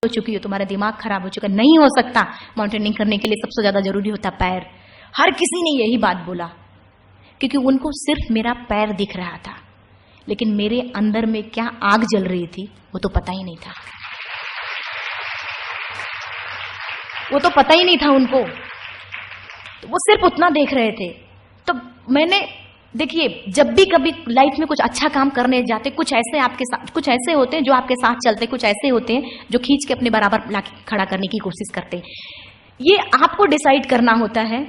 हो चुकी हो, तुम्हारा दिमाग खराब हो चुका, नहीं हो सकता। माउंटेनिंग करने के लिए सबसे ज्यादा जरूरी होता पैर। हर किसी ने यही बात बोला, क्योंकि उनको सिर्फ मेरा पैर दिख रहा था, लेकिन मेरे अंदर में क्या आग जल रही थी वो तो पता ही नहीं था। वो तो पता ही नहीं था उनको, तो वो सिर्फ उतना देख रहे थे। तो मैंने, देखिए, जब भी कभी लाइफ में कुछ अच्छा काम करने जाते, कुछ ऐसे आपके साथ, कुछ ऐसे होते हैं जो आपके साथ चलते, कुछ ऐसे होते हैं जो खींच के अपने बराबर लाके खड़ा करने की कोशिश करते हैं। ये आपको डिसाइड करना होता है।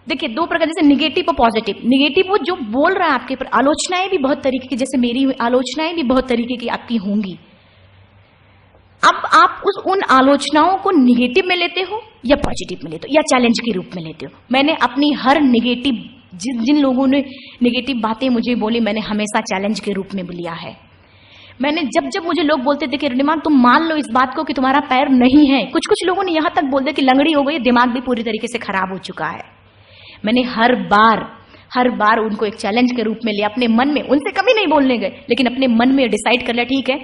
देखिए, दो प्रकार, जैसे निगेटिव और पॉजिटिव। निगेटिव वो जो बोल रहा है आपके ऊपर, आलोचनाएं भी बहुत तरीके की, जैसे मेरी आलोचनाएं भी बहुत तरीके की आपकी होंगी। अब आप उन आलोचनाओं को निगेटिव में लेते हो या पॉजिटिव में लेते हो या चैलेंज के रूप में लेते हो। मैंने अपनी हर निगेटिव, जिन लोगों ने निगेटिव बातें मुझे बोली, मैंने हमेशा चैलेंज के रूप में लिया है। मैंने जब मुझे लोग बोलते थे कि रिद्धिमा तुम मान लो इस बात को कि तुम्हारा पैर नहीं है, कुछ लोगों ने यहां तक बोल दिया कि लंगड़ी हो गई, दिमाग भी पूरी तरीके से खराब हो चुका है। मैंने हर बार उनको एक चैलेंज के रूप में लिया, अपने मन में, उनसे कभी नहीं बोलने गए, लेकिन अपने मन में डिसाइड कर लिया, ठीक है,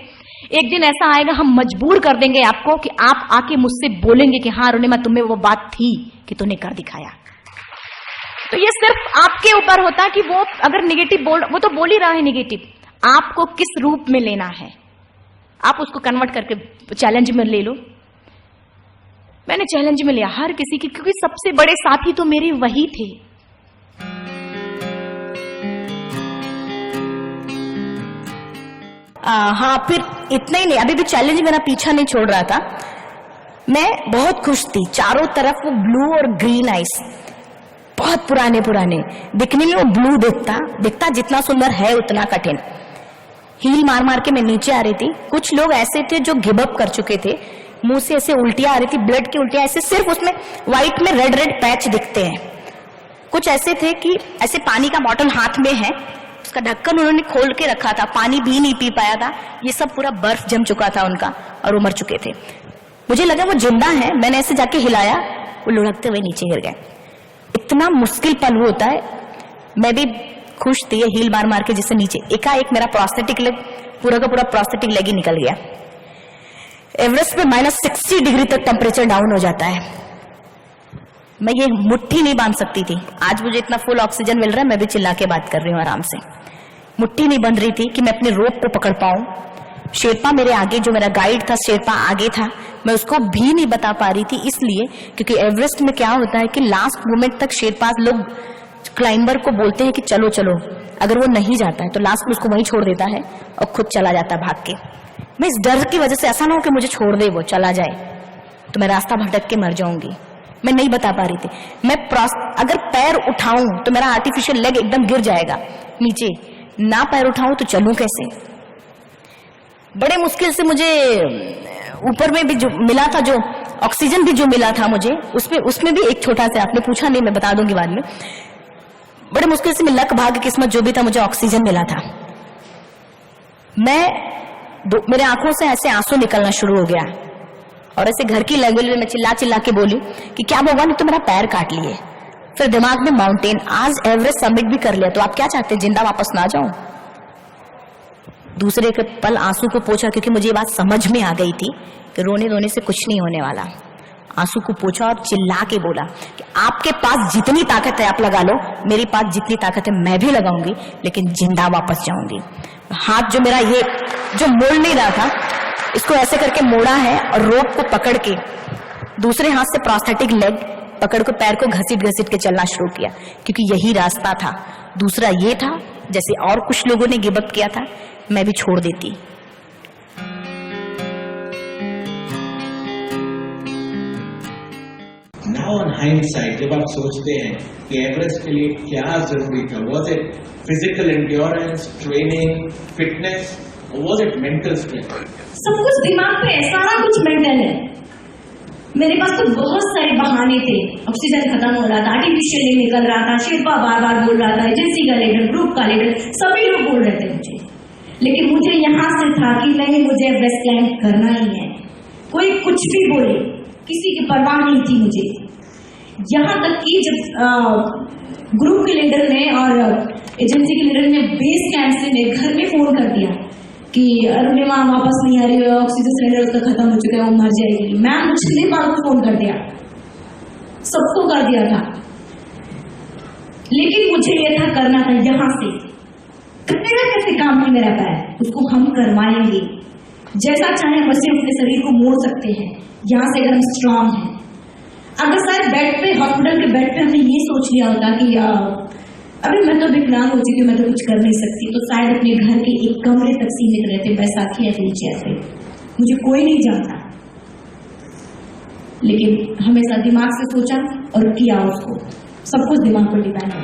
एक दिन ऐसा आएगा हम मजबूर कर देंगे आपको कि आप आके मुझसे बोलेंगे कि हाँ रिद्धिमा तुम्हें वो बात थी कि तूने कर दिखाया। तो ये सिर्फ आपके ऊपर होता है कि वो अगर निगेटिव बोल, वो तो बोल ही रहा है निगेटिव, आपको किस रूप में लेना है, आप उसको कन्वर्ट करके चैलेंज में ले लो। मैंने चैलेंज में लिया हर किसी की, क्योंकि सबसे बड़े साथी तो मेरे वही थे। हाँ, फिर इतना ही नहीं, अभी भी चैलेंज मेरा पीछा नहीं छोड़ रहा था। मैं बहुत खुश थी, चारों तरफ वो ब्लू और ग्रीन आइस, बहुत पुराने दिखने में वो ब्लू दिखता जितना सुंदर है उतना कठिन। हील मार के मैं नीचे आ रही थी। कुछ लोग ऐसे थे जो गिव अप कर चुके थे, मुंह से ऐसे उल्टियां आ रही थी, ब्लड की उल्टियां, ऐसे सिर्फ उसमें व्हाइट में रेड पैच दिखते हैं। कुछ ऐसे थे कि ऐसे पानी का बॉटल हाथ में है, उसका ढक्कन उन्होंने खोल के रखा था, पानी भी नहीं पी पाया था, ये सब पूरा बर्फ जम चुका था उनका और वो मर चुके थे। मुझे लगा वो जिंदा है, मैंने ऐसे जाके हिलाया, वो लुढ़कते हुए नीचे गिर गए। इतना मुश्किल पल वो होता है। मैं भी खुश थी, हील मार के जिससे नीचे एकाएक मेरा प्रोस्थेटिक लेग, पूरा का पूरा प्रोस्थेटिक लेग ही निकल गया। एवरेस्ट पे -60 डिग्री तक टेम्परेचर डाउन हो जाता है। मैं ये मुट्ठी नहीं बांध सकती थी। आज मुझे इतना फुल ऑक्सीजन मिल रहा है, मैं भी चिल्ला के बात कर रही हूँ आराम से। मुट्ठी नहीं बंध रही थी कि मैं अपने रोप को पकड़ पाऊं। शेरपा मेरे आगे, जो मेरा गाइड था शेरपा आगे था, मैं उसको भी नहीं बता पा रही थी, इसलिए क्योंकि एवरेस्ट में क्या होता है कि लास्ट मोमेंट तक शेरपा लोग क्लाइंबर को बोलते हैं कि चलो चलो, अगर वो नहीं जाता है तो लास्ट में उसको वहीं छोड़ देता है और खुद चला जाता है भाग के। मैं इस डर की वजह से, ऐसा ना हो कि मुझे छोड़ दे, वो चला जाए तो मैं रास्ता भटक के मर जाऊंगी, मैं नहीं बता पा रही थी। मैं अगर पैर उठाऊं तो मेरा आर्टिफिशियल लेग एकदम गिर जाएगा नीचे, ना पैर उठाऊं तो चलूं कैसे। बड़े मुश्किल से मुझे ऊपर में भी जो मिला था, जो ऑक्सीजन भी जो मिला था मुझे, उसमें भी एक छोटा सा, आपने पूछा नहीं, मैं बता दूंगी बाद में। बड़े मुश्किल से, लक भाग्य किस्मत जो भी था, मुझे ऑक्सीजन मिला था। मेरे आंखों से ऐसे आंसू निकलना शुरू हो गया और ऐसे घर की लैंग्वेज में मैं चिल्ला के बोली कि क्या भगवान ने तो मेरा पैर काट लिए। फिर दिमाग में माउंटेन, आज एवरेस्ट सबमिट भी कर लिया, तो आप क्या चाहते हैं, जिंदा वापस ना जाऊं। दूसरे के पल आंसू को पोंछा, क्योंकि मुझे ये बात समझ में आ गई थी कि रोने धोने से कुछ नहीं होने वाला। आंसू को पोंछा और चिल्ला के बोला कि आपके पास जितनी ताकत है आप लगा लो, मेरे पास जितनी ताकत है मैं भी लगाऊंगी, लेकिन जिंदा वापस जाऊंगी। हाथ जो मेरा ये जो मोड़ नहीं रहा था, इसको ऐसे करके मोड़ा है और रोप को पकड़ के दूसरे हाथ से प्रोस्थेटिक लेग पकड़ को पैर को घसीट के चलना शुरू किया, क्योंकि यही रास्ता था। दूसरा ये था, जैसे और कुछ लोगों ने गिव अप किया था, मैं भी छोड़ देती। Now on hindsight, जब आप सोचते हैं कि एवरेस्ट के लिए क्या जरूरी था, was it physical endurance, training, fitness, or was it mental strength? सब कुछ दिमाग पे है, सारा कुछ मेंटल है। मेरे पास तो बहुत सारे बहाने थे, ऑक्सीजन खत्म हो रहा था, आर्टिफिशियल निकल रहा था, शेरपा बार बोल रहा था, एजेंसी का लीडर, ग्रुप का लीडर, सभी लोग बोल रहे थे मुझे, लेकिन मुझे यहाँ से था कि नहीं, मुझे एवरेस्ट क्लाइंब करना ही है। कोई कुछ भी बोले, किसी की परवाह नहीं थी मुझे। यहाँ तक कि जब ग्रुप के लीडर ने और एजेंसी के लीडर ने बेस कैंप से मेरे घर में फोन कर दिया कि अरुणिमा वापस नहीं आ रही है, ऑक्सीजन सिलेंडर उसका खत्म हो चुका है, वो मर जाएगी। मैम मुझे बार को फोन कर दिया, सबको कर दिया था, लेकिन मुझे ये था करना था यहां से। करेगा कैसे काम नहीं मेरा पैर, उसको हम करवाएंगे। जैसा चाहे वैसे अपने शरीर को मोड़ सकते हैं यहां से, अगर हम स्ट्रांग हैं। अगर शायद बेड पे, हॉस्पिटल के बेड पे हमने ये सोच लिया होता कि अभी मैं तो विकलांग हो चुकी हूँ, मैं तो कुछ कर नहीं सकती, तो शायद अपने घर के एक कमरे तक सीमित रहते, बैसाखी या व्हील चेयर पे, मुझे कोई नहीं जानता। लेकिन हमेशा दिमाग से सोचा और किया उसको, सब कुछ दिमाग पर डिपेंड है।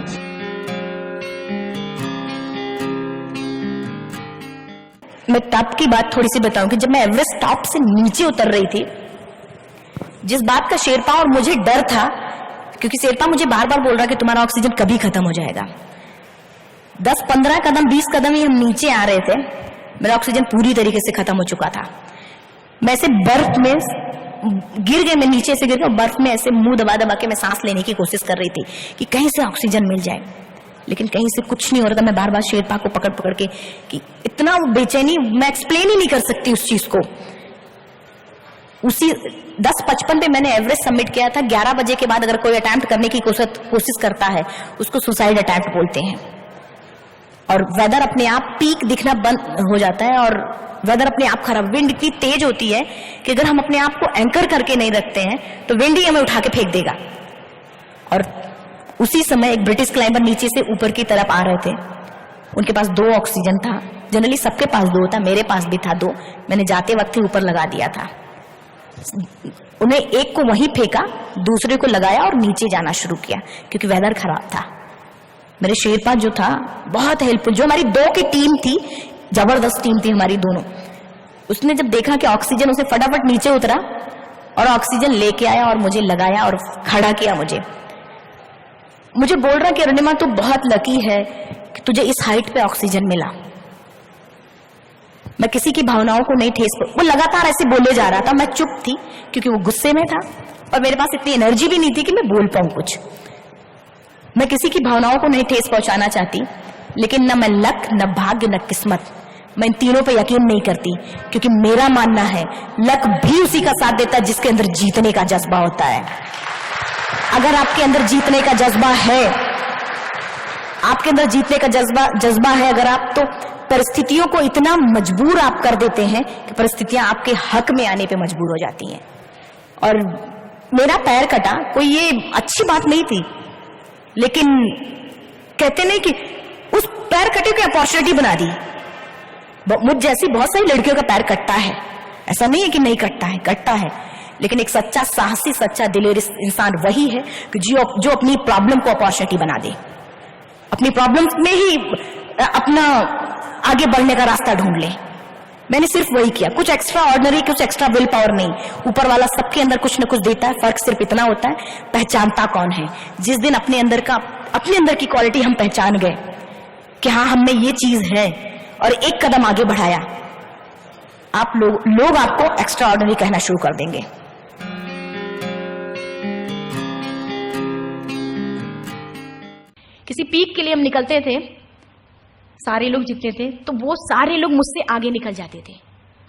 मैं तब की बात थोड़ी सी बताऊं कि जब मैं एवरेस्ट टॉप से नीचे उतर रही थी, जिस बात का शेरपा और मुझे डर था, क्योंकि शेरपा मुझे बार बार बोल रहा कि तुम्हारा ऑक्सीजन कभी खत्म हो जाएगा। 10-15 कदम 20 कदम ही हम नीचे आ रहे थे, मेरा ऑक्सीजन पूरी तरीके से खत्म हो चुका था। मैं ऐसे बर्फ में गिर गए, मैं नीचे से गिर गया, बर्फ में ऐसे मुंह दबा दबा के मैं सांस लेने की कोशिश कर रही थी कि कहीं से ऑक्सीजन मिल जाए, लेकिन कहीं से कुछ नहीं हो रहा था। मैं बार बार शेरपा को पकड़ पकड़ के, कि इतना बेचैनी मैं एक्सप्लेन ही नहीं कर सकती उस चीज को। उसी 10:55 पे मैंने एवरेस्ट सबमिट किया था। 11 बजे के बाद अगर कोई अटेम्प्ट करने की कोशिश करता है उसको सुसाइड अटेम्प्ट बोलते हैं। और वेदर अपने आप पीक दिखना बंद हो जाता है, और वेदर अपने आप खराब, विंड इतनी तेज होती है कि अगर हम अपने आप को एंकर करके नहीं रखते हैं तो विंड ही हमें उठा के फेंक देगा। और उसी समय एक ब्रिटिश क्लाइंबर नीचे से ऊपर की तरफ आ रहे थे, उनके पास 2 ऑक्सीजन था। जनरली सबके पास 2 था, मेरे पास भी था 2। मैंने जाते वक्त ही ऊपर लगा दिया था। उन्हें एक को वहीं फेंका, दूसरे को लगाया और नीचे जाना शुरू किया, क्योंकि वेदर खराब था। मेरे शेरपा जो था बहुत हेल्पफुल, जो हमारी 2 की टीम थी, जबरदस्त टीम थी हमारी दोनों। उसने जब देखा कि ऑक्सीजन, उसे फटाफट नीचे उतरा और ऑक्सीजन लेके आया और मुझे लगाया और खड़ा किया। मुझे बोल रहा कि अरुणिमा तू बहुत लकी है कि तुझे इस हाइट पे ऑक्सीजन मिला। मैं किसी की भावनाओं को नहीं ठेस, वो लगातार ऐसे बोले जा रहा था, मैं चुप थी क्योंकि वो गुस्से में था और मेरे पास इतनी एनर्जी भी नहीं थी कि मैं बोल पाऊं कुछ। मैं किसी की भावनाओं को नहीं ठेस पहुंचाना चाहती, लेकिन न मैं लक, न भाग्य, न किस्मत, मैं इन तीनों पे यकीन नहीं करती, क्योंकि मेरा मानना है लक भी उसी का साथ देता है जिसके अंदर जीतने का जज्बा होता है। अगर आपके अंदर जीतने का जज्बा है, आपके अंदर जीतने का जज्बा है अगर आप, तो परिस्थितियों को इतना मजबूर आप कर देते हैं कि परिस्थितियां आपके हक में आने पे मजबूर हो जाती हैं। और मेरा पैर कटा, कोई ये अच्छी बात नहीं थी, लेकिन कहते नहीं कि उस पैर कटे को अपॉर्चुनिटी बना दी। मुझ जैसी बहुत सारी लड़कियों का पैर कटता है, ऐसा नहीं है कि नहीं कटता है, कटता है, लेकिन एक सच्चा साहसी, सच्चा दिलेर इंसान वही है कि जो अपनी प्रॉब्लम को अपॉर्चुनिटी बना दे, अपनी प्रॉब्लम्स में ही अपना आगे बढ़ने का रास्ता ढूंढ ले। मैंने सिर्फ वही किया, कुछ एक्स्ट्रा ऑर्डिनरी, कुछ एक्स्ट्रा विल पावर नहीं। ऊपर वाला सबके अंदर कुछ न कुछ देता है, फर्क सिर्फ इतना होता है पहचानता कौन है। जिस दिन अपने अंदर की क्वालिटी हम पहचान गए कि हाँ हम में ये चीज है और एक कदम आगे बढ़ाया, आप लोग आपको एक्स्ट्रा ऑर्डिनरी कहना शुरू कर देंगे। किसी पीक के लिए हम निकलते थे, सारे लोग जीतते थे, तो वो सारे लोग मुझसे आगे निकल जाते थे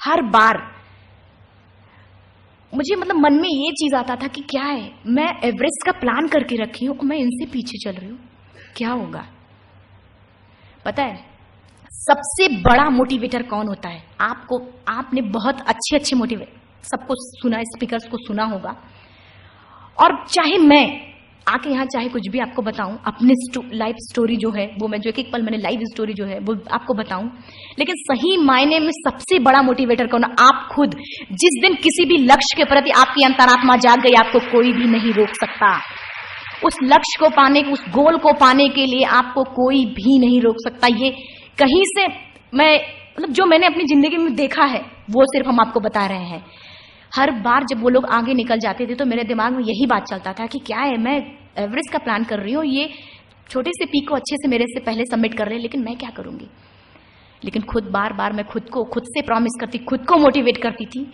हर बार। मुझे मन में ये चीज आता था कि क्या है, मैं एवरेस्ट का प्लान करके रखी हूं और मैं इनसे पीछे चल रही हूं, क्या होगा। पता है सबसे बड़ा मोटिवेटर कौन होता है? आपने बहुत अच्छे मोटिवेट सबको सुना, स्पीकर्स को सुना होगा। और चाहे मैं आके यहाँ चाहे कुछ भी आपको बताऊं, अपनी लाइफ स्टोरी जो है वो मैं, जो एक पल मैंने लाइफ स्टोरी जो है वो आपको बताऊं, लेकिन सही मायने में सबसे बड़ा मोटिवेटर कौन? आप खुद। जिस दिन किसी भी लक्ष्य के प्रति आपकी अंतरात्मा जाग गई, आपको कोई भी नहीं रोक सकता। उस लक्ष्य को पाने, उस गोल को पाने के लिए आपको कोई भी नहीं रोक सकता। ये कहीं से मैं जो मैंने अपनी जिंदगी में देखा है वो सिर्फ हम आपको बता रहे हैं। हर बार जब वो लोग आगे निकल जाते थे तो मेरे दिमाग में यही बात चलता था कि क्या है, मैं एवरेस्ट का प्लान कर रही हूँ, ये छोटे से पीक को अच्छे से मेरे से पहले सबमिट कर रहे हैं, लेकिन मैं क्या करूंगी। लेकिन बार मैं खुद से प्रॉमिस करती, खुद को मोटिवेट करती थी,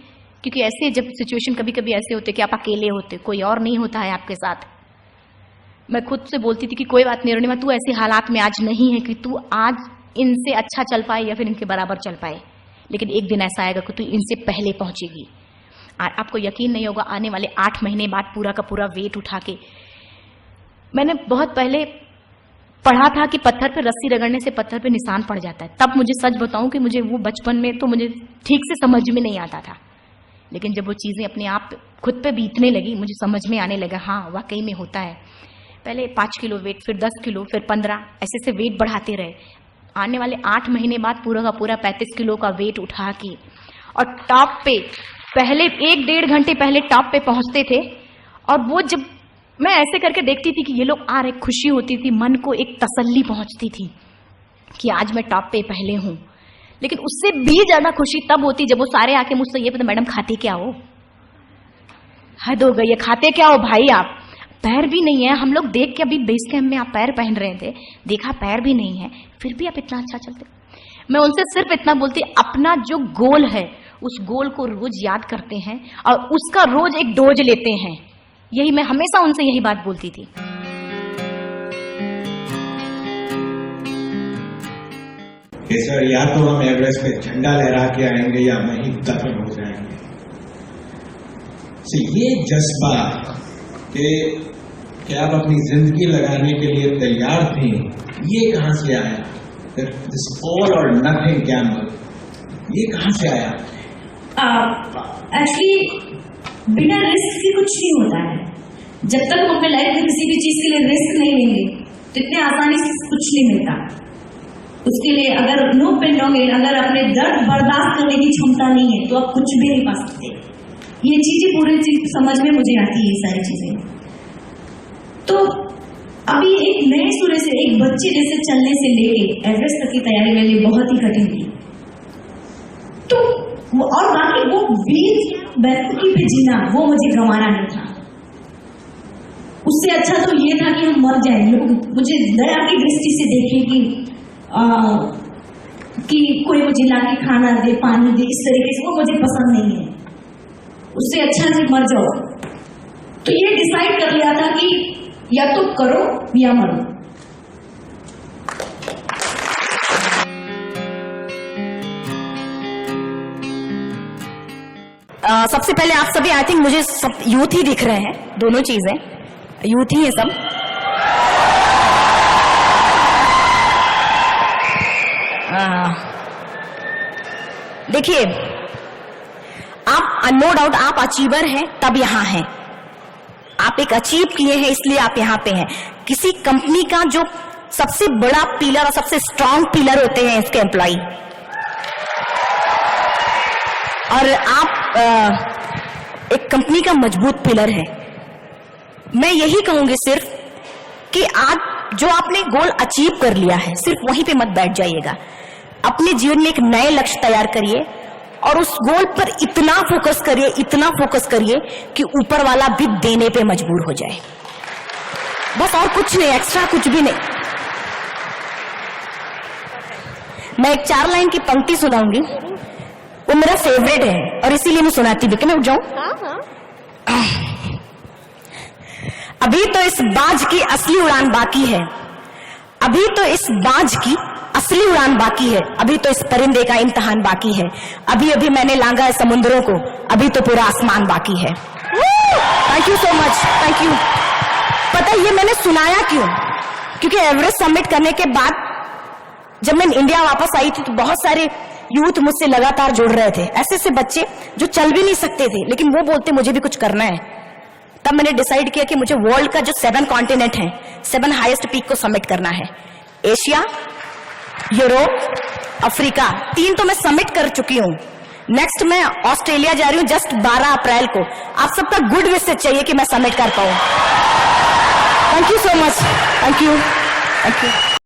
क्योंकि ऐसे जब सिचुएशन कभी कभी ऐसे होते कि आप अकेले होते, कोई और नहीं होता है आपके साथ। मैं खुद से बोलती थी कि कोई बात नहीं अरुणिमा, तू ऐसे हालात में आज नहीं है कि तू आज इनसे अच्छा चल पाए या फिर इनके बराबर चल पाए, लेकिन एक दिन ऐसा आएगा कि तू इनसे पहले पहुंचेगी। और आपको यकीन नहीं होगा, आने वाले 8 महीने बाद पूरा का पूरा वेट उठा के, मैंने बहुत पहले पढ़ा था कि पत्थर पे रस्सी रगड़ने से पत्थर पे निशान पड़ जाता है। तब मुझे सच बताऊं कि मुझे वो बचपन में तो मुझे ठीक से समझ में नहीं आता था, लेकिन जब वो चीजें अपने आप खुद पे बीतने लगी, मुझे समझ में आने लगा, हाँ वाकई में होता है। पहले 5 किलो वेट, फिर 10 किलो, फिर 15, ऐसे वेट बढ़ाते रहे। आने वाले 8 महीने बाद पूरा का पूरा 35 किलो का वेट उठा के, और टॉप पे पहले 1-1.5 घंटे पहले टॉप पे पहुंचते थे। और वो जब मैं ऐसे करके देखती थी कि ये लोग आ रहे, खुशी होती थी, मन को एक तसल्ली पहुंचती थी कि आज मैं टॉप पे पहले हूं। लेकिन उससे भी ज्यादा खुशी तब होती जब वो सारे आके मुझसे ये पता, मैडम खाते क्या हो? हद हो गई है, खाते क्या हो भाई आप? पैर भी नहीं है। हम लोग देख के अभी बेस कैंप में आप पैर पहन रहे थे, देखा पैर भी नहीं है, फिर भी आप इतना अच्छा चलते। मैं उनसे सिर्फ इतना बोलती, अपना जो गोल है उस गोल को रोज याद करते हैं और उसका रोज एक डोज लेते हैं। यही मैं हमेशा उनसे यही बात बोलती थी। कि सर या तो हम एवरेस्ट पे झंडा लहरा के आएंगे या वहीं दफन हो जाएंगे। ये जज्बा कि आप अपनी जिंदगी लगाने के लिए तैयार थे, ये कहां से आया? दिस ऑल और नथिंग गैम्बल, ये कहां से आया? एक्चुअली बिना रिस्क के कुछ नहीं होता है। जब तक हम अपने लाइफ में किसी भी चीज के लिए रिस्क नहीं लेंगे तो इतने आसानी से कुछ नहीं मिलता। उसके लिए अगर नो पेन नो गेन, अगर अपने दर्द बर्दाश्त करने की क्षमता नहीं है तो आप कुछ भी नहीं पा सकते। ये चीजें पूरी चीज समझ में मुझे आती है, ये सारी चीजें। तो अभी एक नए सूर्य से, एक बच्चे जैसे चलने से लेके एवरेस्ट तक की तैयारी मेरे लिए बहुत ही कठिन थी। तो और बाकी वो वीर बैतूकी पे जीना, वो मुझे गंवाना नहीं था। उससे अच्छा तो ये था कि हम मर जाए, लोग मुझे दया की दृष्टि से देखें कि कोई मुझे लाके खाना दे, पानी दे, इस तरीके से, वो मुझे पसंद नहीं है। उससे अच्छा कि मर जाओ। तो ये डिसाइड कर लिया था कि या तो करो या मरो। सबसे पहले आप सभी, आई थिंक मुझे सब यूथ ही दिख रहे हैं, दोनों चीजें यूथ ही है सब। देखिए, आप नो डाउट आप अचीवर हैं, तब यहां हैं। आप एक अचीव किए हैं इसलिए आप यहां पे हैं। किसी कंपनी का जो सबसे बड़ा पिलर और सबसे स्ट्रांग पिलर होते हैं इसके एम्प्लॉई, और आप एक कंपनी का मजबूत पिलर है। मैं यही कहूंगी सिर्फ कि आज जो आपने गोल अचीव कर लिया है, सिर्फ वहीं पे मत बैठ जाइएगा। अपने जीवन में एक नए लक्ष्य तैयार करिए और उस गोल पर इतना फोकस करिए, इतना फोकस करिए कि ऊपर वाला भी देने पे मजबूर हो जाए। बस और कुछ नहीं, एक्स्ट्रा कुछ भी नहीं। मैं एक 4 लाइन की पंक्ति सुनाऊंगी, वो मेरा फेवरेट है और इसीलिए मैं सुनाती भी। मैं उठ जाऊं? अभी तो इस बाज की असली उड़ान बाकी है, अभी तो इस बाज की असली उड़ान बाकी है, अभी तो इस परिंदे का इम्तिहान बाकी है, अभी अभी मैंने लांगा है समुद्रों को, अभी तो पूरा आसमान बाकी है। Thank you so much, thank you. पता है ये मैंने सुनाया क्यों? क्योंकि एवरेस्ट सबमिट करने के बाद जब मैं इंडिया वापस आई थी तो बहुत सारे यूथ मुझसे लगातार जुड़ रहे थे, ऐसे ऐसे बच्चे जो चल भी नहीं सकते थे, लेकिन वो बोलते मुझे भी कुछ करना है। तब मैंने डिसाइड किया कि मुझे वर्ल्ड का जो 7 कॉन्टिनेंट है, 7 हाईएस्ट पीक को सबमिट करना है। एशिया, यूरोप, अफ्रीका, 3 तो मैं सबमिट कर चुकी हूँ। नेक्स्ट मैं ऑस्ट्रेलिया जा रही हूँ जस्ट 12 अप्रैल को। आप सबका गुड विशेस चाहिए कि मैं सबमिट कर पाऊँ। Thank you so much, thank you, thank you.